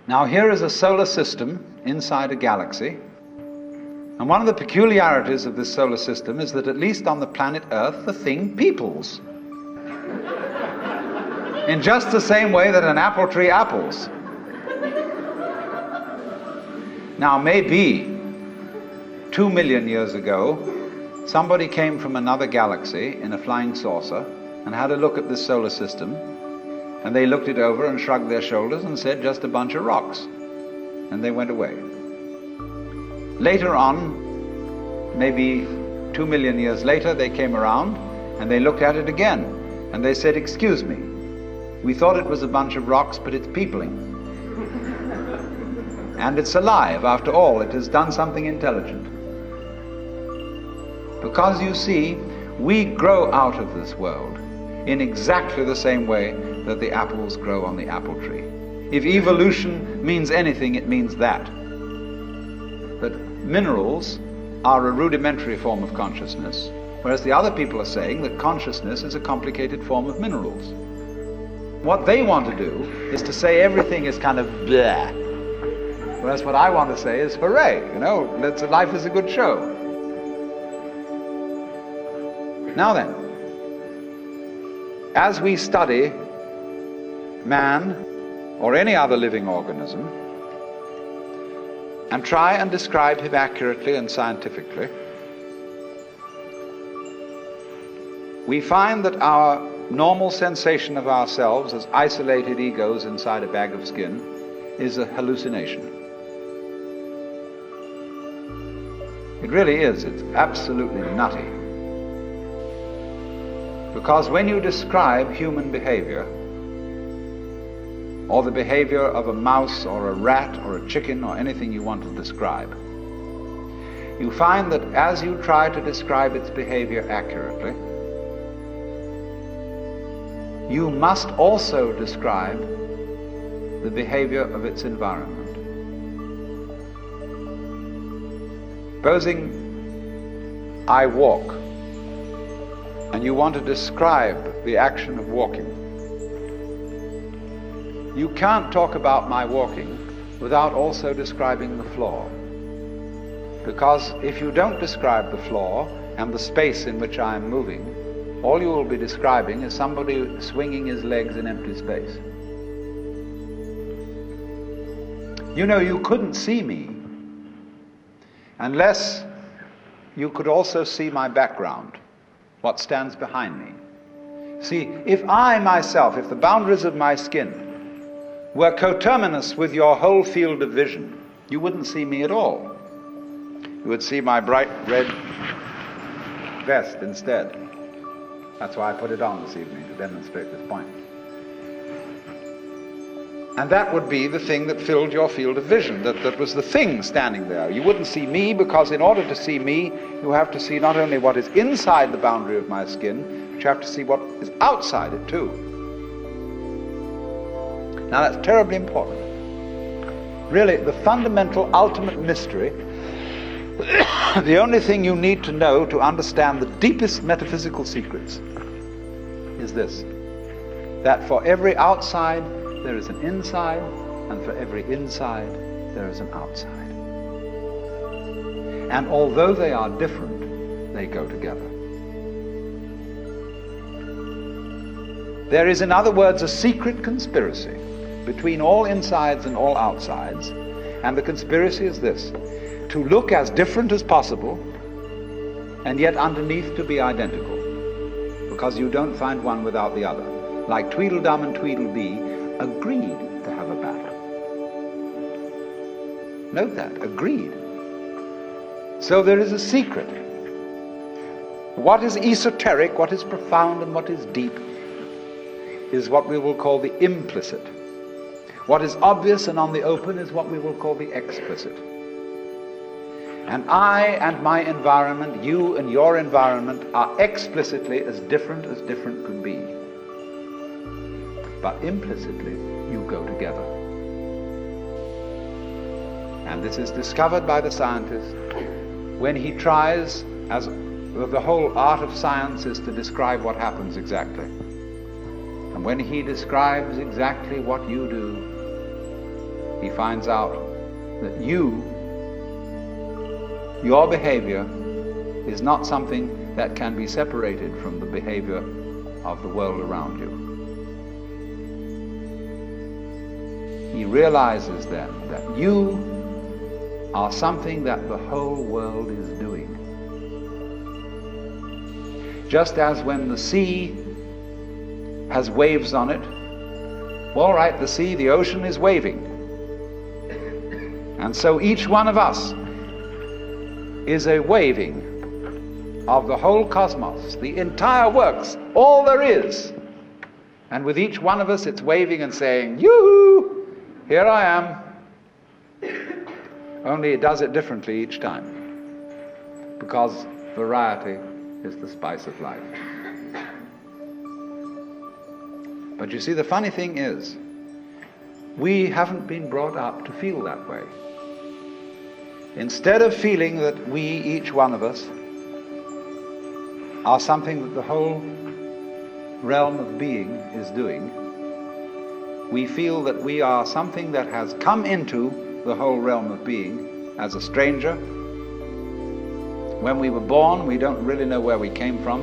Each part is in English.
Now here is a solar system inside a galaxy, and one of the peculiarities of this solar system is that at least on the planet Earth the thing peoples. In just the same way that an apple tree apples. Now maybe 2 million years ago, somebody came from another galaxy in a flying saucer and had a look at this solar system, and they looked it over and shrugged their shoulders and said, just a bunch of rocks. And they went away. Later on, maybe 2 million years later, they came around and they looked at it again. And they said, excuse me, we thought it was a bunch of rocks, but it's peopling. And it's alive. After all, it has done something intelligent. Because you see, we grow out of this world in exactly the same way that the apples grow on the apple tree. If evolution means anything, it means that. That minerals are a rudimentary form of consciousness, whereas the other people are saying that consciousness is a complicated form of minerals. What they want to do is to say everything is kind of bleh, whereas what I want to say is hooray, life is a good show. Now then, as we study man or any other living organism and try and describe him accurately and scientifically, we find that our normal sensation of ourselves as isolated egos inside a bag of skin is a hallucination. It really is. It's absolutely nutty. Because when you describe human behavior, or the behavior of a mouse or a rat or a chicken or anything you want to describe, you find that as you try to describe its behavior accurately, you must also describe the behavior of its environment. Supposing I walk, and you want to describe the action of walking. You can't talk about my walking without also describing the floor. Because if you don't describe the floor and the space in which I am moving, all you will be describing is somebody swinging his legs in empty space. You couldn't see me unless you could also see my background, what stands behind me. See, if I myself, if the boundaries of my skin were coterminous with your whole field of vision, you wouldn't see me at all. You would see my bright red vest instead. That's why I put it on this evening, to demonstrate this point. And that would be the thing that filled your field of vision, that was the thing standing there. You wouldn't see me, because in order to see me, you have to see not only what is inside the boundary of my skin, but you have to see what is outside it too. Now that's terribly important. Really, the fundamental, ultimate mystery, the only thing you need to know to understand the deepest metaphysical secrets is this: that for every outside there is an inside, and for every inside there is an outside. And although they are different, they go together. There is, in other words, a secret conspiracy between all insides and all outsides, and the conspiracy is this: to look as different as possible, and yet underneath to be identical, because you don't find one without the other. Like Tweedledum and Tweedledee agreed to have a battle. Note that, agreed. So there is a secret. What is esoteric, what is profound, and what is deep is what we will call the implicit. What is obvious and on the open is what we will call the explicit. And I and my environment, you and your environment, are explicitly as different could be. But implicitly, you go together. And this is discovered by the scientist when he tries, as the whole art of science is to describe what happens exactly. And when he describes exactly what you do, he finds out that your behavior is not something that can be separated from the behavior of the world around you. He realizes then that you are something that the whole world is doing. Just as when the sea has waves on it, all right, the sea, the ocean is waving. And so each one of us is a waving of the whole cosmos, the entire works, all there is. And with each one of us, it's waving and saying, yoo-hoo, here I am. Only it does it differently each time, because variety is the spice of life. But you see, the funny thing is, we haven't been brought up to feel that way. Instead of feeling that we, each one of us, are something that the whole realm of being is doing, we feel that we are something that has come into the whole realm of being as a stranger. When we were born, we don't really know where we came from,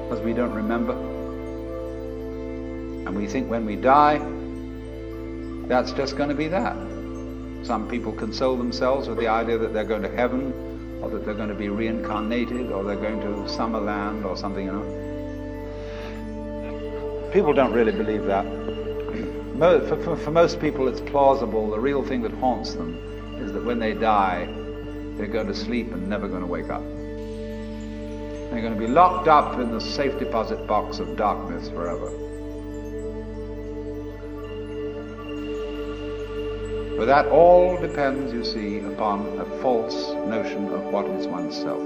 because we don't remember. And we think when we die, that's just going to be that. Some people console themselves with the idea that they're going to heaven, or that they're going to be reincarnated, or they're going to Summerland or something, you know. People don't really believe that. For most people it's plausible. The real thing that haunts them is that when they die, they're going to sleep and never going to wake up. They're going to be locked up in the safe deposit box of darkness forever. But that all depends, you see, upon a false notion of what is oneself.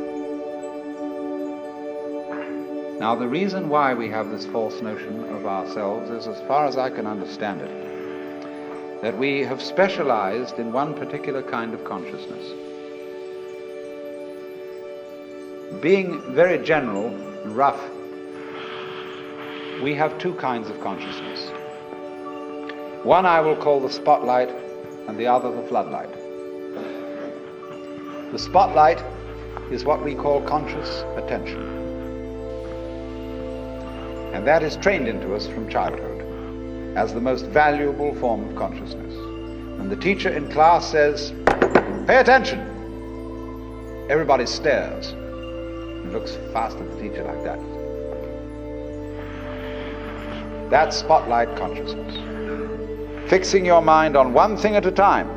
Now, the reason why we have this false notion of ourselves is, as far as I can understand it, that we have specialized in one particular kind of consciousness. Being very general and rough, we have two kinds of consciousness. One I will call the spotlight, and the other the floodlight. The spotlight is what we call conscious attention. And that is trained into us from childhood as the most valuable form of consciousness. When the teacher in class says, "Pay attention," everybody stares and looks fast at the teacher like that. That's spotlight consciousness. Fixing your mind on one thing at a time.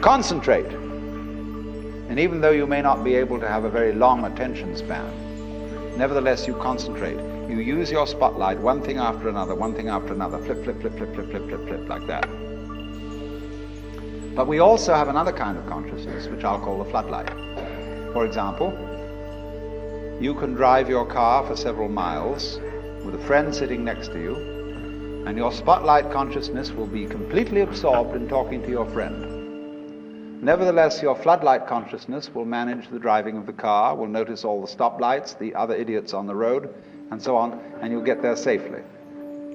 Concentrate. And even though you may not be able to have a very long attention span, nevertheless you concentrate. You use your spotlight, one thing after another, flip, flip, flip, flip, flip, flip, flip, flip, like that. But we also have another kind of consciousness, which I'll call the floodlight. For example, you can drive your car for several miles with a friend sitting next to you, and your spotlight consciousness will be completely absorbed in talking to your friend. Nevertheless, your floodlight consciousness will manage the driving of the car, will notice all the stoplights, the other idiots on the road, and so on, and you'll get there safely,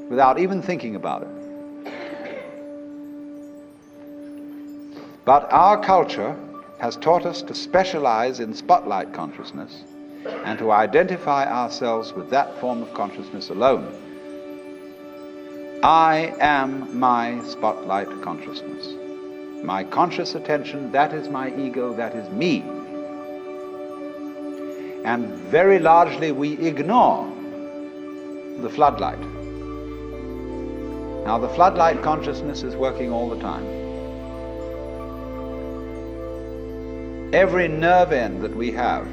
without even thinking about it. But our culture has taught us to specialize in spotlight consciousness and to identify ourselves with that form of consciousness alone. I am my spotlight consciousness. My conscious attention, that is my ego, that is me. And very largely we ignore the floodlight. Now, the floodlight consciousness is working all the time. Every nerve end that we have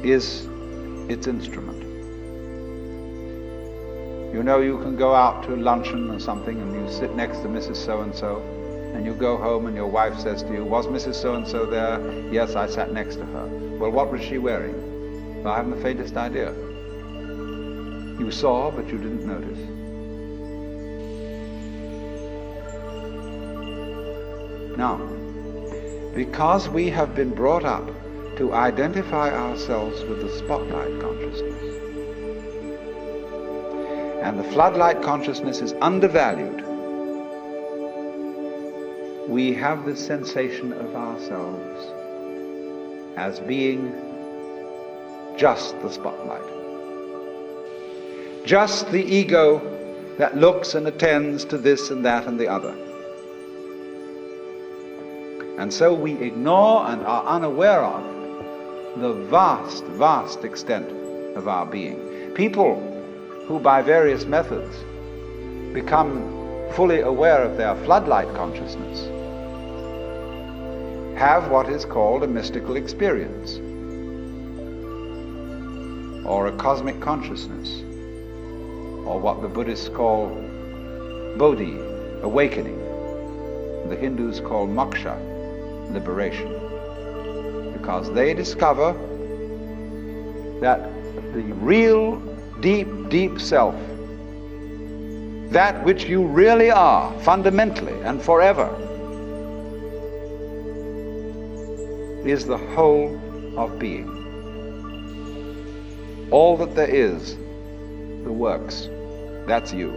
is its instrument. You know, you can go out to luncheon or something and you sit next to Mrs. So-and-so, and you go home and your wife says to you, "Was Mrs. So-and-so there?" "Yes, I sat next to her." "Well, what was she wearing?" "Well, I haven't the faintest idea." You saw, but you didn't notice. Now, because we have been brought up to identify ourselves with the spotlight consciousness, and the floodlight consciousness is undervalued, we have this sensation of ourselves as being just the spotlight, just the ego that looks and attends to this and that and the other. And so we ignore and are unaware of the vast, vast extent of our being. People who by various methods become fully aware of their floodlight consciousness have what is called a mystical experience, or a cosmic consciousness, or what the Buddhists call bodhi, awakening. The Hindus call moksha, liberation, because they discover that the real deep, deep self, that which you really are, fundamentally and forever, is the whole of being. All that there is, the works, that's you.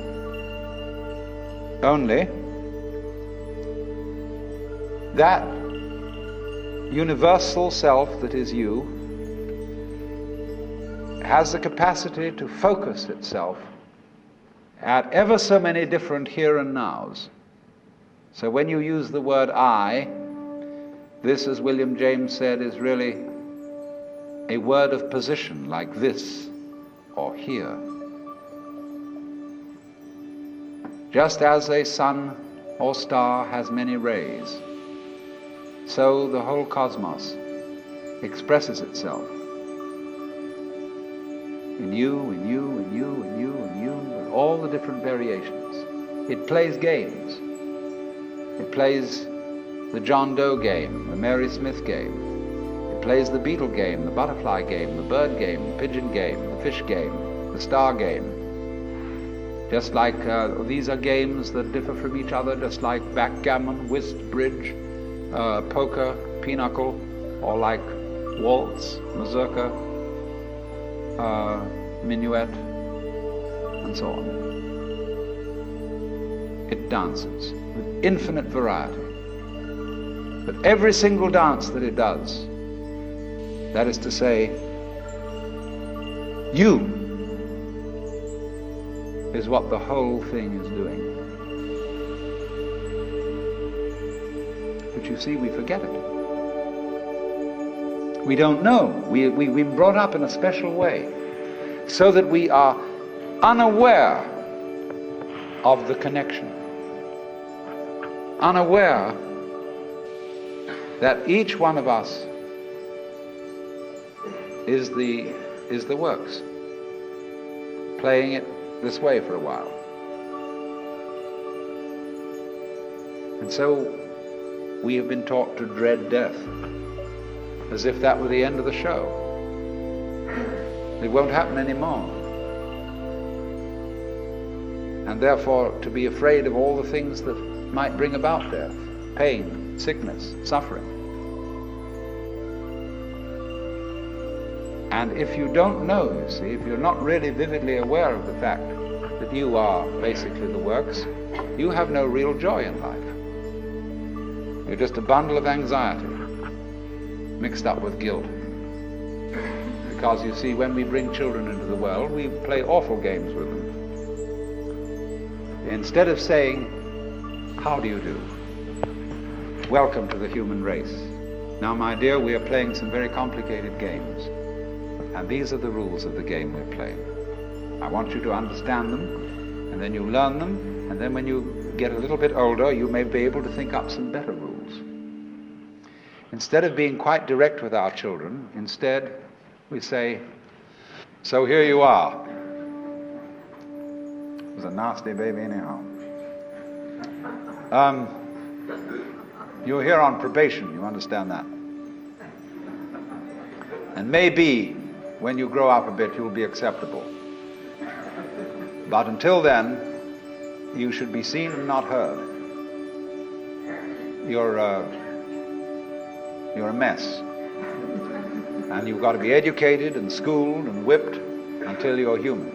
Only that universal self that is you has the capacity to focus itself at ever so many different here and nows. So when you use the word I, this, as William James said, is really a word of position, like this or here. Just as a sun or star has many rays, so the whole cosmos expresses itself in you, in you, in you, in you, in you, with all the different variations. It plays games. It plays the John Doe game, the Mary Smith game. It plays the beetle game, the butterfly game, the bird game, the pigeon game, the fish game, the star game. Just like these are games that differ from each other, just like backgammon, whist, bridge, poker, pinochle, or like waltz, mazurka, minuet, and so on. It dances with infinite variety. But every single dance that it does, that is to say, you is what the whole thing is doing. But you see, we forget it. We don't know. We've been brought up in a special way so that we are unaware of the connection, unaware that each one of us is the works, playing it this way for a while. And so we have been taught to dread death, as if that were the end of the show. It won't happen anymore. And therefore to be afraid of all the things that might bring about death, pain, sickness, suffering. And if you don't know, you see, if you're not really vividly aware of the fact that you are basically the works, you have no real joy in life. You're just a bundle of anxiety mixed up with guilt. Because you see, when we bring children into the world, we play awful games with them. Instead of saying, "How do you do? Welcome to the human race. Now, my dear, we are playing some very complicated games. And these are the rules of the game we're playing. I want you to understand them, and then you learn them, and then when you get a little bit older, you may be able to think up some better rules." Instead of being quite direct with our children, instead we say, "So here you are." It was a nasty baby anyhow. You're here on probation, you understand that. And maybe when you grow up a bit, you'll be acceptable. But until then, you should be seen and not heard. You're a mess. And you've got to be educated and schooled and whipped until you're human.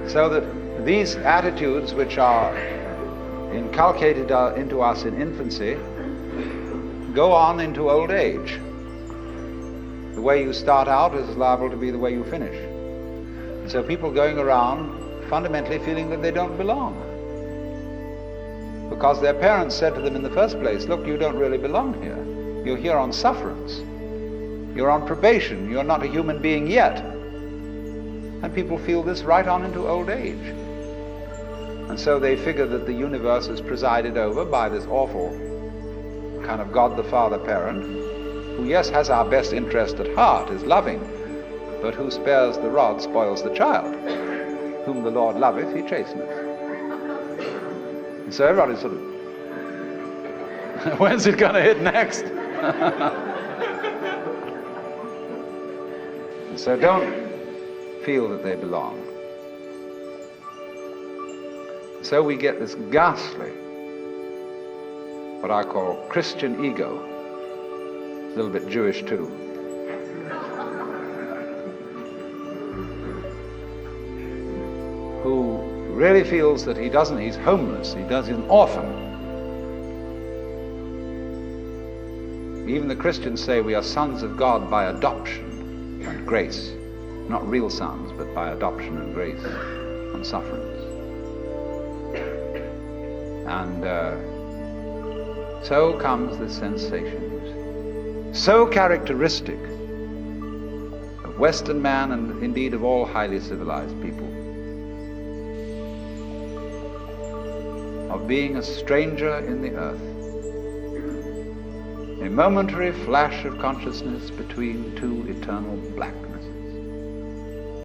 So that these attitudes, which are inculcated into us in infancy go on into old age. The way you start out is liable to be the way you finish. And so people going around fundamentally feeling that they don't belong, because their parents said to them in the first place, look, you don't really belong here. You're here on sufferance. You're on probation. You're not a human being yet. And people feel this right on into old age. And so they figure that the universe is presided over by this awful kind of God the Father parent, who, yes, has our best interest at heart, is loving, but who spares the rod spoils the child. Whom the Lord loveth, he chasteneth. And so everybody's sort of, when's it going to hit next? And so don't feel that they belong. So we get this ghastly, what I call Christian ego, a little bit Jewish too, who really feels that he's homeless, he's an orphan. Even the Christians say we are sons of God by adoption and grace. Not real sons, but by adoption and grace and sufferance. And so comes the sensations, so characteristic of Western man and indeed of all highly civilized people, of being a stranger in the earth, a momentary flash of consciousness between two eternal blacks.